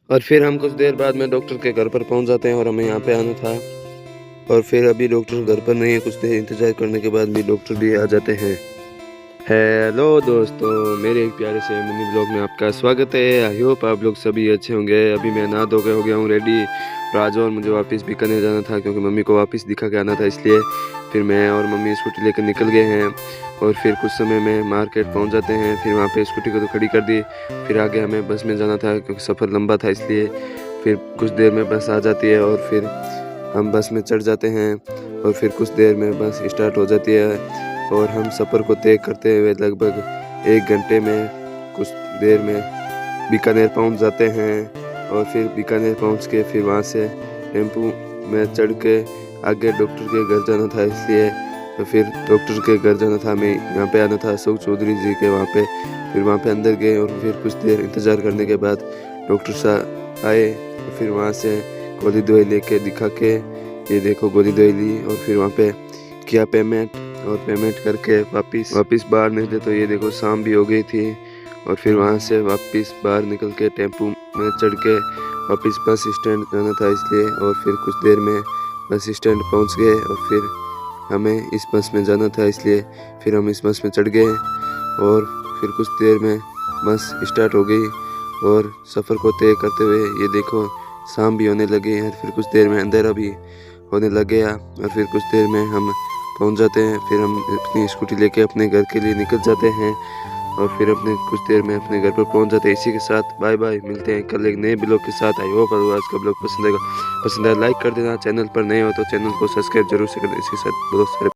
और फिर हम कुछ देर बाद में डॉक्टर के घर पर पहुंच जाते हैं और हमें यहाँ पे आना था। और फिर अभी डॉक्टर घर पर नहीं है, कुछ देर इंतज़ार करने के बाद भी डॉक्टर भी आ जाते हैं। हेलो दोस्तों, मेरे एक प्यारे से मिनी ब्लॉग में आपका स्वागत है। आई होप आप लोग सभी अच्छे होंगे। अभी मैं नहा धो के हो गया हूँ रेडी। राज और मुझे वापस बीकानेर जाना था क्योंकि मम्मी को वापस दिखा के आना था, इसलिए फिर मैं और मम्मी स्कूटी लेकर निकल गए हैं। और फिर कुछ समय में मार्केट पहुंच जाते हैं। फिर वहाँ पे स्कूटी को तो खड़ी कर दी। फिर आगे हमें बस में जाना था क्योंकि सफ़र लंबा था, इसलिए फिर कुछ देर में बस आ जाती है और फिर हम बस में चढ़ जाते हैं। और फिर कुछ देर में बस स्टार्ट हो जाती है और हम सफ़र को तय करते हुए लगभग 1 घंटे में कुछ देर में बीकानेर पहुंच जाते हैं। और फिर बीकानेर पहुंच के फिर वहां से टेम्पू में चढ़ के आगे डॉक्टर के घर जाना था, इसलिए तो फिर डॉक्टर के घर जाना था, हमें यहाँ पे आना था अशोक चौधरी जी के वहाँ पे। फिर वहाँ पे अंदर गए और फिर कुछ देर इंतज़ार करने के बाद डॉक्टर साहब आए। और फिर वहाँ से गोली दवाई लेके दिखा के ये देखो गोली दवाई ली और फिर वहाँ पे किया पेमेंट। और पेमेंट करके वापस बाहर निकले तो ये देखो शाम भी हो गई थी। और फिर वहाँ से वापस बाहर निकल के टेम्पू में चढ़ के वापस बस स्टैंड जाना था, इसलिए। और फिर कुछ देर में बस स्टैंड पहुँच गए और फिर हमें इस बस में जाना था, इसलिए फिर हम इस बस में चढ़ गए। और फिर कुछ देर में बस स्टार्ट हो गई और सफ़र को तय करते हुए ये देखो शाम भी होने लगी है। फिर कुछ देर में अंधेरा भी होने लग गया और फिर कुछ देर में हम पहुंच जाते हैं। फिर हम अपनी स्कूटी लेके अपने घर के लिए निकल जाते हैं और फिर अपने कुछ देर में अपने घर पर पहुंच जाते हैं। इसी के साथ बाय बाय, मिलते हैं कल एक नए ब्लॉग के साथ। आई होप आज का ब्लॉग पसंद आएगा, लाइक कर देना। चैनल पर नए हो तो चैनल को सब्सक्राइब जरूर से करना। इसके साथ बहुत सारे